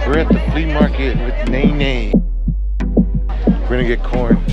We're at the flea market with Nays. We're gonna get corn.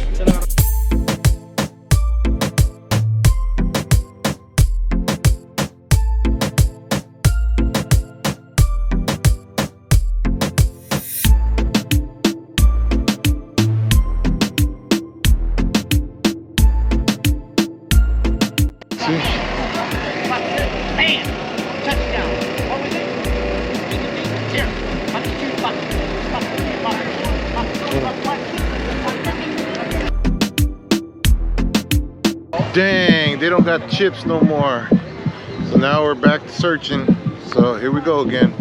Dang, they don't got chips no more. So now we're back to searching. So here we go again.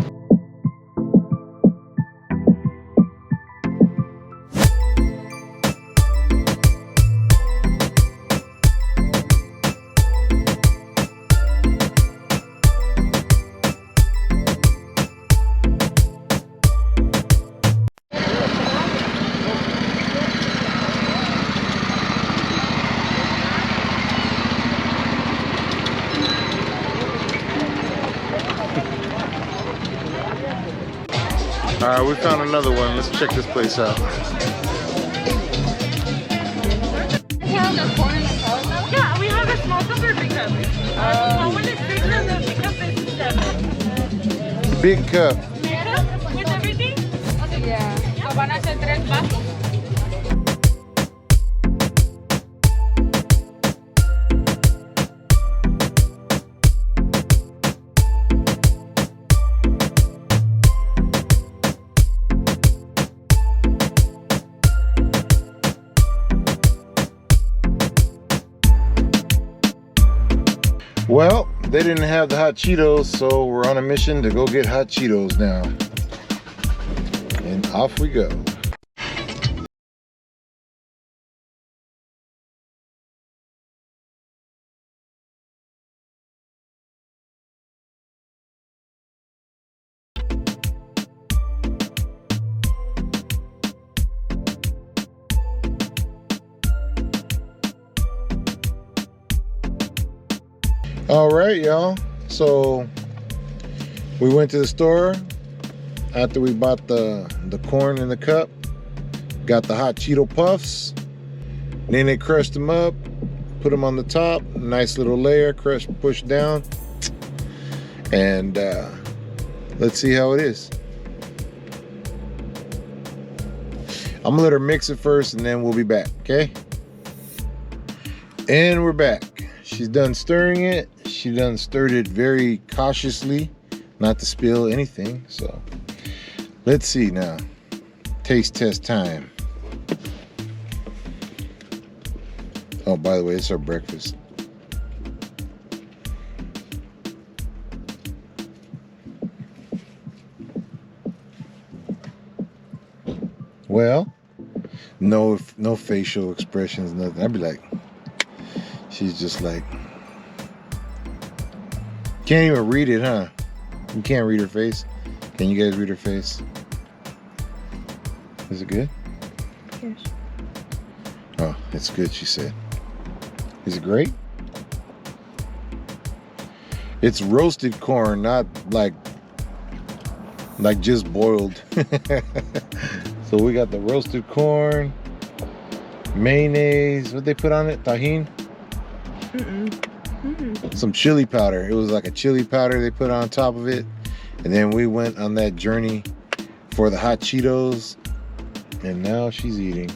All right, we found another one. Let's check this place out. Yeah, we have a small cup or big cup. Small one is 6 and the big cup is 7. Big cup. Big cup with everything? Yeah. So van a ser 3 vasos. Well, they didn't have the hot Cheetos, so we're on a mission to go get hot Cheetos now. And off we go. All right, y'all, so we went to the store after we bought the corn in the cup, got the hot Cheeto puffs, then they crushed them up, put them on the top, nice little layer, crushed, pushed down, and let's see how it is. I'm gonna let her mix it first and then we'll be back, okay? And we're back. She's done stirring it. She done stirred it very cautiously, not to spill anything. So let's see now. Taste test time. Oh, by the way, it's our breakfast. Well, no facial expressions, nothing. I'd be like, she's just like, can't even read it, huh? You can't read her face. Can you guys read her face? Is it good? Yes. Oh, it's good, she said. Is it great? It's roasted corn, not like just boiled. So we got the roasted corn, mayonnaise, what they put on it? Tajin? Some chili powder. It was like a chili powder they put on top of it. And then we went on that journey for the hot Cheetos. And now she's eating.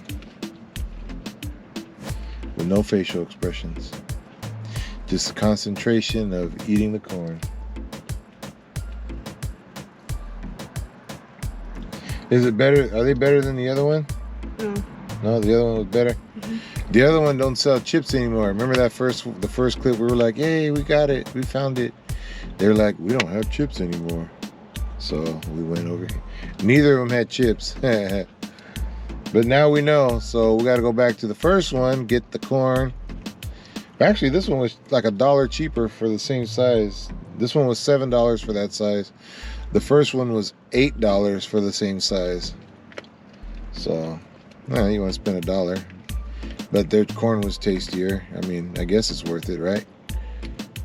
With no facial expressions. Just the concentration of eating the corn. Is it better? Are they better than the other one? No. No, the other one was better? The other one don't sell chips anymore. Remember the first clip? We were like, hey, we got it. We found it. They're like, we don't have chips anymore. So we went over here. Neither of them had chips. But now we know. So we got to go back to the first one, get the corn. Actually, this one was like $1 cheaper for the same size. This one was $7 for that size. The first one was $8 for the same size. So, well, you want to spend $1. But their corn was tastier. I mean, I guess it's worth it, right?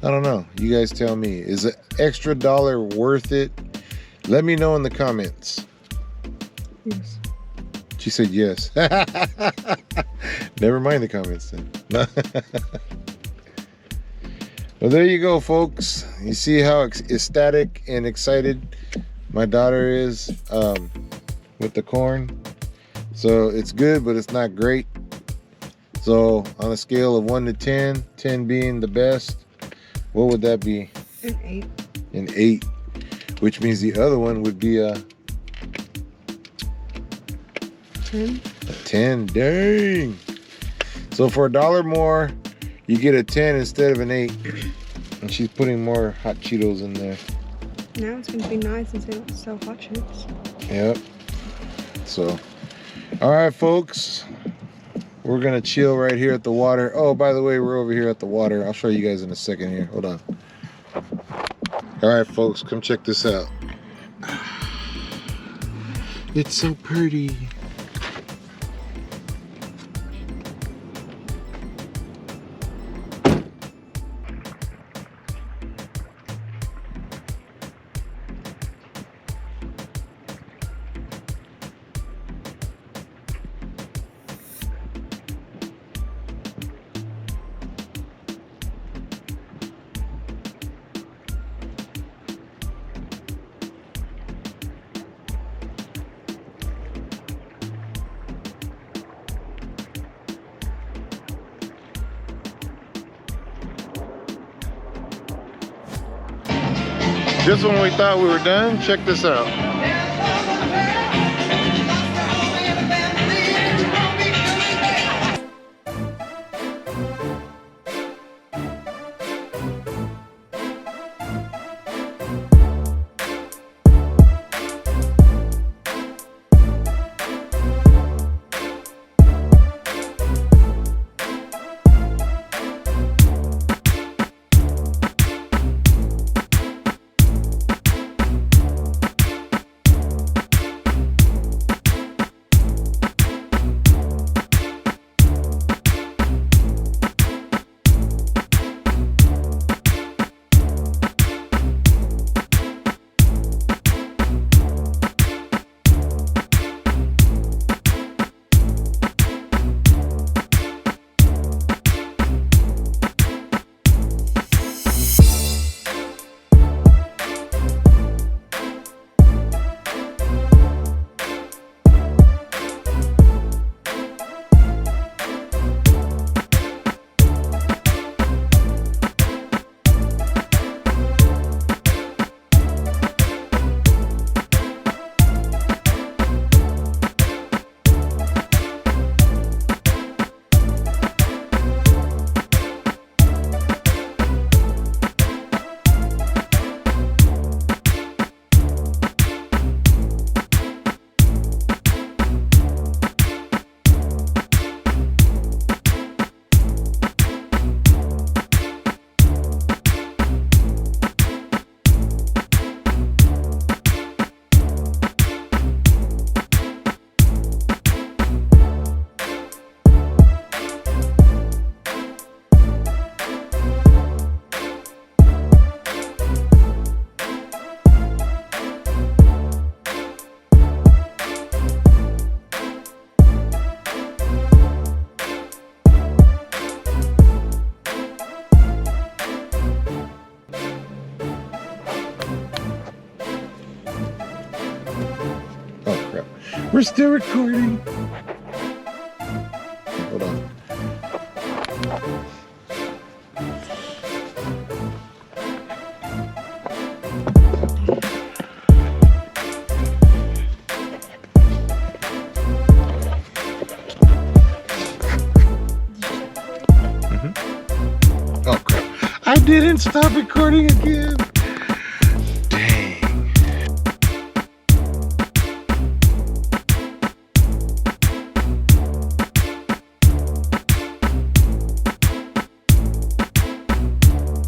I don't know. You guys tell me. Is an extra $1 worth it? Let me know in the comments. Yes. She said yes. Never mind the comments then. Well, there you go, folks. You see how ecstatic and excited my daughter is with the corn. So it's good, but it's not great. So on a scale of 1 to 10, 10 being the best, what would that be? An 8. An 8, which means the other one would be a 10. A 10. Dang. So for $1 more, you get a 10 instead of an 8. And she's putting more hot Cheetos in there. Now it's going to be nice and say sell hot chips. Yep. So, all right, folks. We're going to chill right here at the water. Oh, by the way, we're over here at the water. I'll show you guys in a second here. Hold on. All right, folks, come check this out. It's so pretty. Just when we thought we were done, check this out. We're still recording. Hold on. Oh crap. I didn't stop recording again.